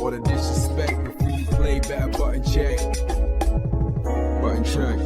All the disrespect before you play back, button check. Button check.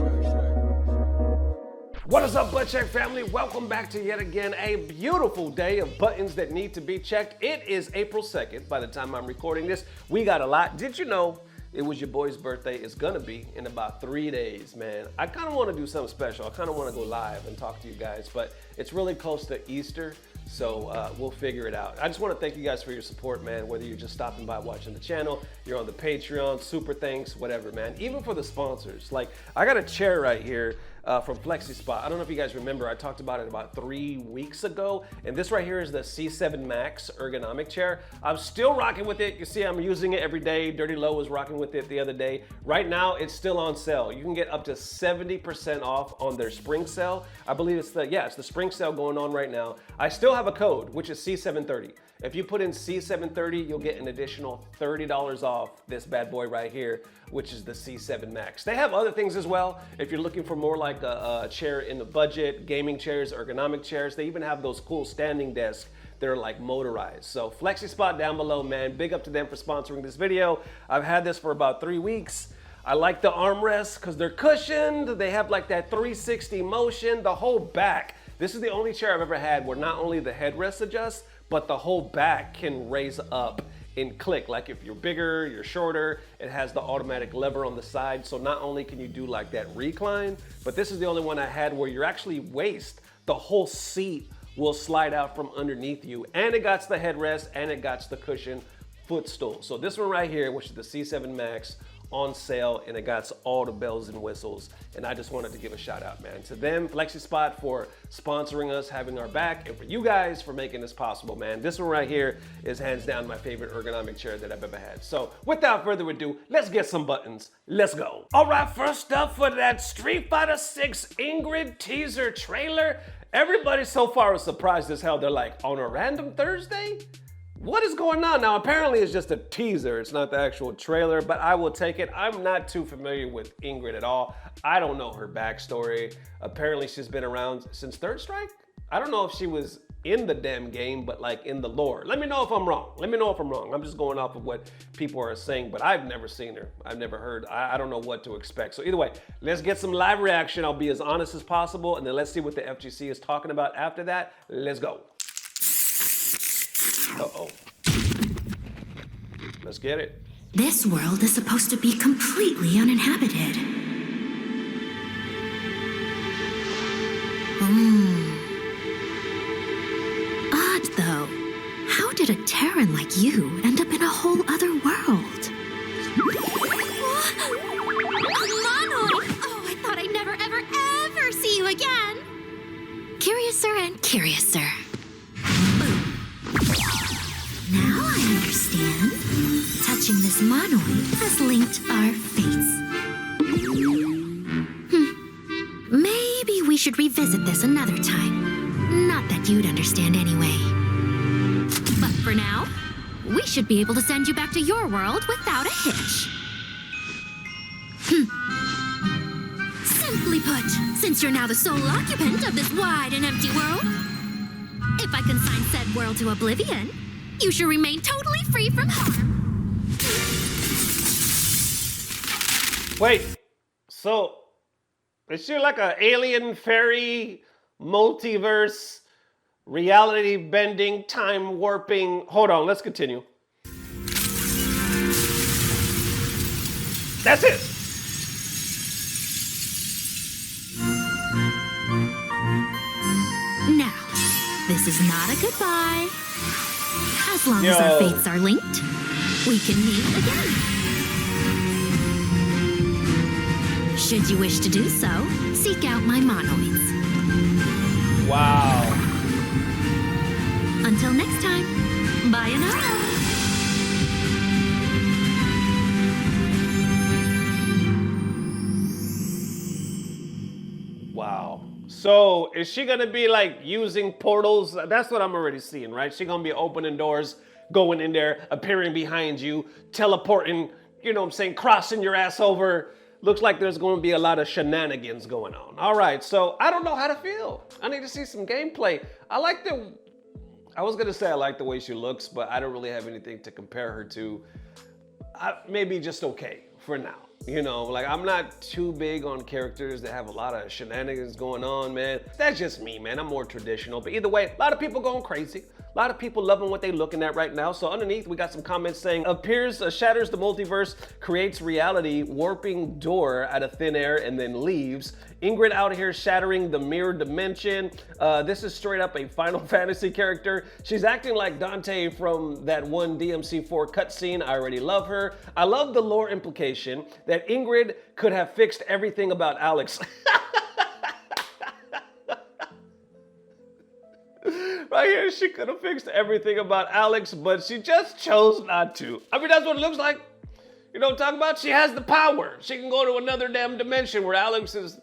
What is up, Butt Check family? Welcome back to yet again a beautiful day of buttons that need to be checked. It is April 2nd by the time I'm recording this. We got a lot. Did you know it was your boy's birthday? It's gonna be in about 3 days, man. I kind of want to do something special. I kind of want to go live and talk to you guys, but it's really close to Easter, so we'll figure it out. I just want to thank you guys for your support, man, whether you're just stopping by watching the channel, you're on the Patreon, super thanks, whatever, man. Even for the sponsors. Like, I got a chair right here from FlexiSpot. I don't know if you guys remember, I talked about it about 3 weeks ago, and this right here is the C7 Max ergonomic chair. I'm still rocking with it. You see, I'm using it every day. Dirty Low was rocking with it the other day. Right now, it's still on sale. You can get up to 70% off on their spring sale. I believe it's the spring sale going on right now. I still have a code, which is C730. If you put in C730, you'll get an additional $30 off this bad boy right here, which is the C7 Max. They have other things as well. If you're looking for more like a chair in the budget, gaming chairs, ergonomic chairs, they even have those cool standing desks that are like motorized. So FlexiSpot down below, man. Big up to them for sponsoring this video. I've had this for about 3 weeks. I like the armrests because they're cushioned. They have like that 360 motion, the whole back. This is the only chair I've ever had where not only the headrest adjusts, but the whole back can raise up and click. Like if you're bigger, you're shorter, it has the automatic lever on the side. So not only can you do like that recline, but this is the only one I had where you're actually the whole seat will slide out from underneath you. And it got the headrest and it got the cushion footstool. So this one right here, which is the C7 Max, on sale, and it got all the bells and whistles, and I just wanted to give a shout out, man, to them, FlexiSpot, for sponsoring us, having our back, and for you guys for making this possible, man. This one right here is hands down my favorite ergonomic chair that I've ever had. So without further ado, let's get some buttons. Let's go. All right, first up for that Street Fighter 6 Ingrid teaser trailer. Everybody so far was surprised as hell. They're like, on a random Thursday? What is going on? Now, apparently it's just a teaser. It's not the actual trailer, but I will take it. I'm not too familiar with Ingrid at all. I don't know her backstory. Apparently she's been around since Third Strike. I don't know if she was in the damn game, but like in the lore. Let me know if I'm wrong. Let me know if I'm wrong. I'm just going off of what people are saying, but I've never seen her. I've never heard. I don't know what to expect. So either way, let's get some live reaction. I'll be as honest as possible, and then let's see what the FGC is talking about after that. Let's go. Uh-oh. Let's get it. This world is supposed to be completely uninhabited. Odd, though. How did a Terran like you end up in a whole other world? Monoid! Oh, I thought I'd never, ever, ever see you again! Curiouser and curiouser. Now I understand. Touching this monoid has linked our fates. Maybe we should revisit this another time. Not that you'd understand anyway. But for now, we should be able to send you back to your world without a hitch. Simply put, since you're now the sole occupant of this wide and empty world, if I consign said world to oblivion, you should remain totally free from harm. Wait, so is she like an alien fairy, multiverse, reality bending, time warping? Hold on, let's continue. That's it. Now, this is not a goodbye. As long as our fates are linked, we can meet again. Should you wish to do so, seek out my monoids. Wow. Until next time, bye now. Wow. So is she gonna be like using portals? That's what I'm already seeing, right? She gonna be opening doors, going in there, appearing behind you, teleporting, you know what I'm saying, crossing your ass over. Looks like there's going to be a lot of shenanigans going on. All right, so I don't know how to feel. I need to see some gameplay. I was going to say I like the way she looks, but I don't really have anything to compare her to. maybe just okay for now. You know, like I'm not too big on characters that have a lot of shenanigans going on, man. That's just me, man. I'm more traditional. But either way, a lot of people going crazy. A lot of people loving what they're looking at right now. So underneath, we got some comments saying, appears, shatters the multiverse, creates reality, warping door out of thin air, and then leaves. Ingrid out here shattering the mirror dimension. This is straight up a Final Fantasy character. She's acting like Dante from that one DMC4 cutscene. I already love her. I love the lore implication that Ingrid could have fixed everything about Alex. Right here, she could have fixed everything about Alex, but she just chose not to. I mean, that's what it looks like. You know what I'm talking about? She has the power. She can go to another damn dimension where Alex is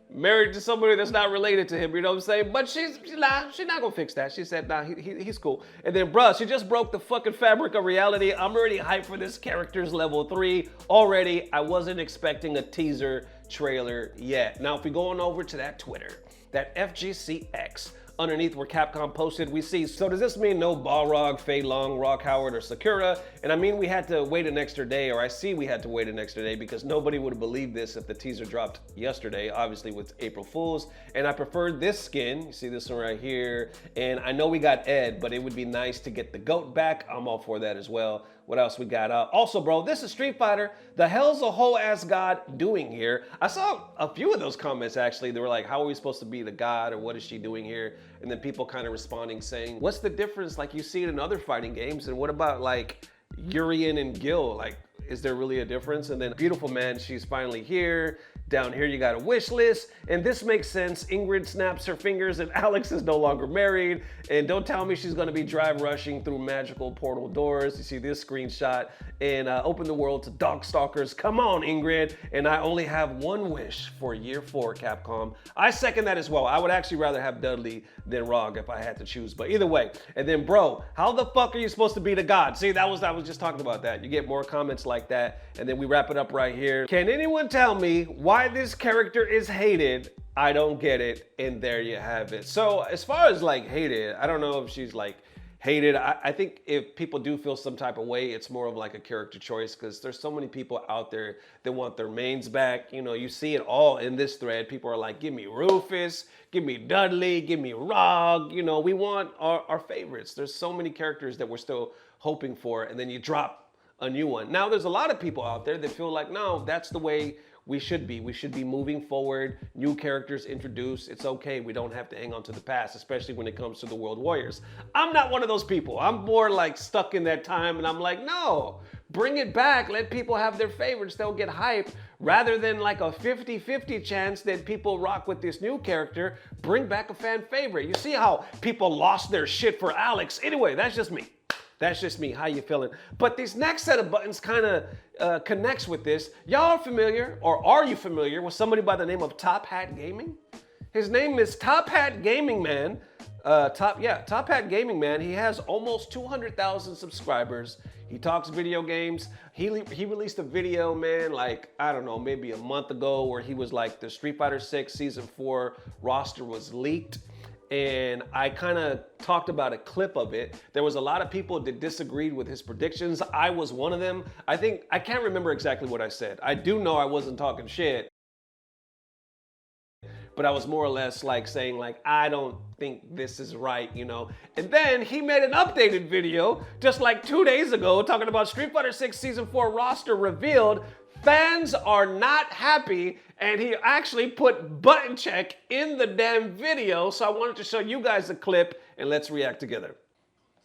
married to somebody that's not related to him, you know what I'm saying? But she's not gonna fix that. She said, nah, he's cool. And then, bruh, she just broke the fucking fabric of reality. I'm already hyped for this character's level 3 already. I wasn't expecting a teaser trailer yet. Now, if we go on over to that Twitter, that FGCX, underneath where Capcom posted, we see, so does this mean no Balrog, Fei Long, Rock Howard, or Sakura? And I mean, we had to wait an extra day, or I see we had to wait an extra day because nobody would have believed this if the teaser dropped yesterday, obviously with April Fools. And I preferred this skin, you see this one right here. And I know we got Ed, but it would be nice to get the GOAT back. I'm all for that as well. What else we got? Also, bro, this is Street Fighter. The hell's a whole ass god doing here? I saw a few of those comments actually. They were like, how are we supposed to be the god, or what is she doing here? And then people kind of responding saying, what's the difference? Like you see it in other fighting games. And what about like Urien and Gil? Like, is there really a difference? And then beautiful man, she's finally here. Down here, you got a wish list, and this makes sense. Ingrid snaps her fingers and Alex is no longer married. And don't tell me she's gonna be drive rushing through magical portal doors. You see this screenshot, and open the world to Darkstalkers. Come on, Ingrid. And I only have one wish for year 4, Capcom. I second that as well. I would actually rather have Dudley than Rog if I had to choose, but either way. And then, bro, how the fuck are you supposed to be the god? See, I was just talking about that. You get more comments like that, and then we wrap it up right here. Can anyone tell me why this character is hated? I don't get it, and there you have it. So as far as like hated, I don't know if she's like hated. I think if people do feel some type of way, it's more of like a character choice, because there's so many people out there that want their mains back. You know, you see it all in this thread. People are like, give me Rufus, give me Dudley, give me Rog. You know, we want our favorites. There's so many characters that we're still hoping for, and then you drop a new one. Now, there's a lot of people out there that feel like, no, that's the way we should be. We should be moving forward, new characters introduced. It's okay, we don't have to hang on to the past, especially when it comes to the World Warriors. I'm not one of those people. I'm more like stuck in that time, and I'm like, no, bring it back. Let people have their favorites. They'll get hype, rather than like a 50-50 chance that people rock with this new character. Bring back a fan favorite. You see how people lost their shit for Alex? Anyway, that's just me. That's just me. How you feeling? But this next set of buttons kind of connects with this. Y'all are familiar, or are you familiar with somebody by the name of Top Hat Gaming? His name is Top Hat Gaming Man. Top Hat Gaming Man. He has almost 200,000 subscribers. He talks video games. He released a video, man, like, I don't know, maybe a month ago, where he was like, the Street Fighter 6 Season 4 roster was leaked. And I kind of talked about a clip of it. There was a lot of people that disagreed with his predictions. I was one of them. I can't remember exactly what I said. I do know I wasn't talking shit, but I was more or less like saying like, I don't think this is right, you know? And then he made an updated video just like 2 days ago talking about Street Fighter 6 Season 4 roster revealed. Fans are not happy, and he actually put button check in the damn video. So I wanted to show you guys a clip, and let's react together.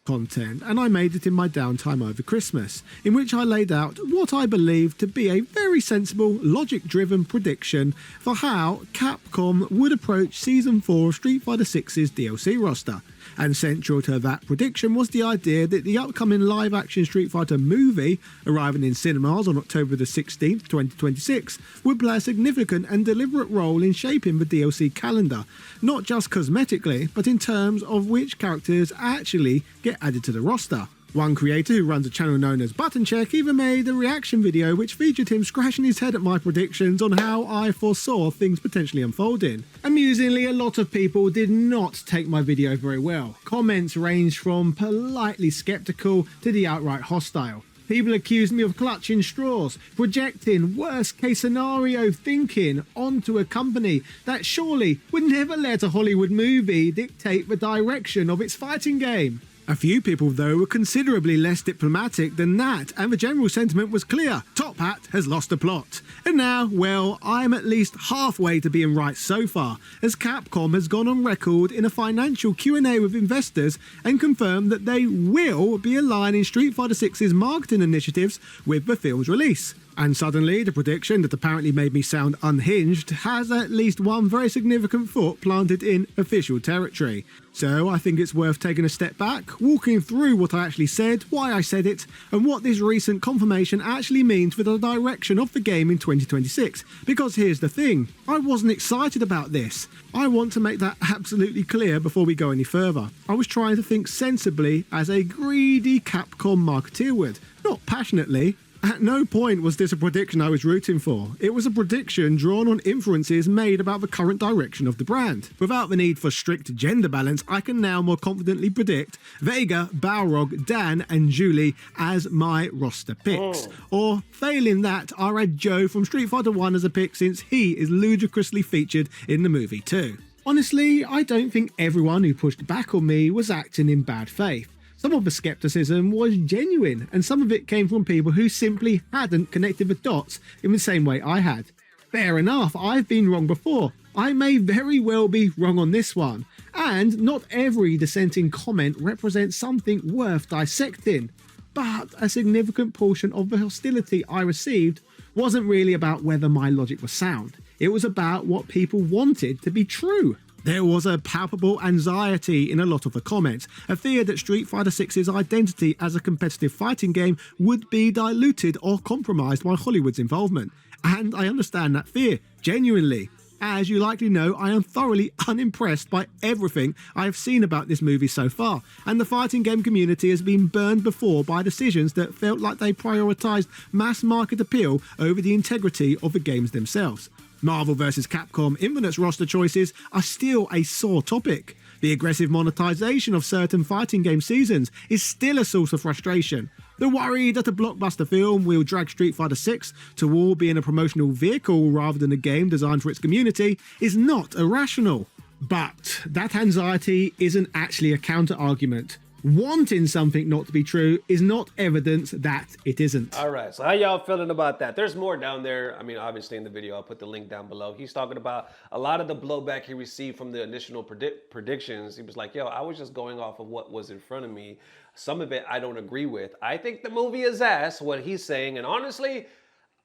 Content, and I made it in my downtime over Christmas, in which I laid out what I believe to be a very sensible, logic-driven prediction for how Capcom would approach Season 4 of Street Fighter 6's DLC roster. And central to that prediction was the idea that the upcoming live-action Street Fighter movie, arriving in cinemas on October the 16th, 2026, would play a significant and deliberate role in shaping the DLC calendar, not just cosmetically, but in terms of which characters actually get added to the roster. One creator who runs a channel known as Button Check even made a reaction video which featured him scratching his head at my predictions on how I foresaw things potentially unfolding. Amusingly, a lot of people did not take my video very well. Comments ranged from politely skeptical to the outright hostile. People accused me of clutching straws, projecting worst case scenario thinking onto a company that surely would never let a Hollywood movie dictate the direction of its fighting game. A few people, though, were considerably less diplomatic than that, and the general sentiment was clear: Top Hat has lost the plot. And now, well, I'm at least halfway to being right so far, as Capcom has gone on record in a financial Q&A with investors and confirmed that they will be aligning Street Fighter VI's marketing initiatives with the film's release. And suddenly, the prediction that apparently made me sound unhinged has at least one very significant foot planted in official territory. So I think it's worth taking a step back, walking through what I actually said, why I said it, and what this recent confirmation actually means for the direction of the game in 2026. Because here's the thing, I wasn't excited about this. I want to make that absolutely clear before we go any further. I was trying to think sensibly as a greedy Capcom marketeer would, not passionately. At no point was this a prediction I was rooting for. It was a prediction drawn on inferences made about the current direction of the brand. Without the need for strict gender balance, I can now more confidently predict Vega, Balrog, Dan and Julie as my roster picks. Or failing that, I'll add Joe from Street Fighter 1 as a pick since he is ludicrously featured in the movie too. Honestly, I don't think everyone who pushed back on me was acting in bad faith. Some of the skepticism was genuine, and some of it came from people who simply hadn't connected the dots in the same way I had. Fair enough, I've been wrong before. I may very well be wrong on this one. And not every dissenting comment represents something worth dissecting. But a significant portion of the hostility I received wasn't really about whether my logic was sound. It was about what people wanted to be true. There was a palpable anxiety in a lot of the comments, a fear that Street Fighter VI's identity as a competitive fighting game would be diluted or compromised by Hollywood's involvement. And I understand that fear, genuinely. As you likely know, I am thoroughly unimpressed by everything I have seen about this movie so far, and the fighting game community has been burned before by decisions that felt like they prioritised mass market appeal over the integrity of the games themselves. Marvel vs. Capcom Infinite's roster choices are still a sore topic. The aggressive monetization of certain fighting game seasons is still a source of frustration. The worry that a blockbuster film will drag Street Fighter VI toward being a promotional vehicle rather than a game designed for its community is not irrational. But that anxiety isn't actually a counter-argument. Wanting something not to be true is not evidence that it isn't. All right, so how y'all feeling about that? There's more down there. I mean, obviously in the video, I'll put the link down below. He's talking about a lot of the blowback he received from the initial predictions. He was like, yo, I was just going off of what was in front of me. Some of it I don't agree with. I think the movie is ass, what he's saying, and honestly,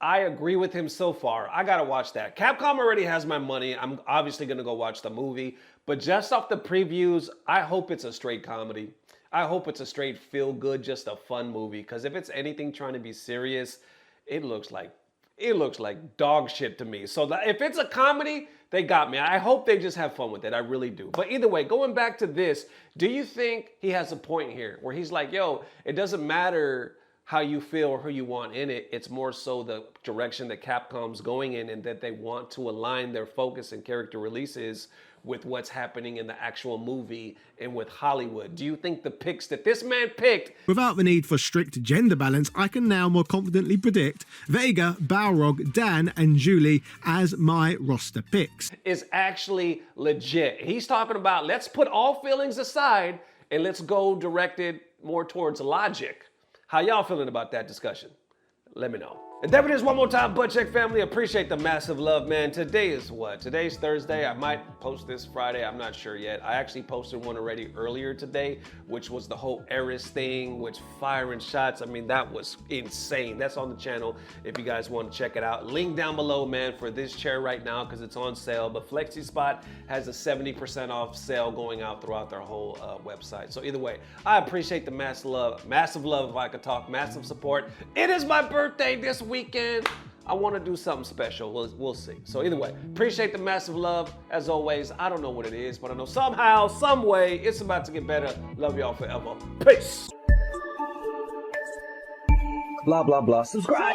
I agree with him so far. I gotta watch that. Capcom already has my money. I'm obviously gonna go watch the movie, but just off the previews, I hope it's a straight comedy. I hope it's a straight feel-good, just a fun movie. Because if it's anything trying to be serious, it looks like dog shit to me. So if it's a comedy, they got me. I hope they just have fun with it. I really do. But either way, going back to this, do you think he has a point here where he's like, yo, it doesn't matter how you feel or who you want in it. It's more so the direction that Capcom's going in, and that they want to align their focus and character releases with what's happening in the actual movie and with Hollywood. Do you think the picks that this man picked... Without the need for strict gender balance, I can now more confidently predict Vega, Balrog, Dan and Julie as my roster picks. ...is actually legit. He's talking about, let's put all feelings aside and let's go directed more towards logic. How y'all feeling about that discussion? Let me know. And there it is one more time, Butt Check family. Appreciate the massive love, man. Today is what? Today's Thursday. I might post this Friday. I'm not sure yet. I actually posted one already earlier today, which was the whole Eris thing, which firing shots. I mean, that was insane. That's on the channel if you guys want to check it out. Link down below, man, for this chair right now because it's on sale. But Flexi Spot has a 70% off sale going out throughout their whole website. So either way, I appreciate the massive love if I could talk, massive support. It is my birthday this weekend. I want to do something special. We'll see. So either way, appreciate the massive love. As always, I don't know what it is, but I know somehow, some way, it's about to get better. Love y'all forever. Peace. Blah, blah, blah. Subscribe.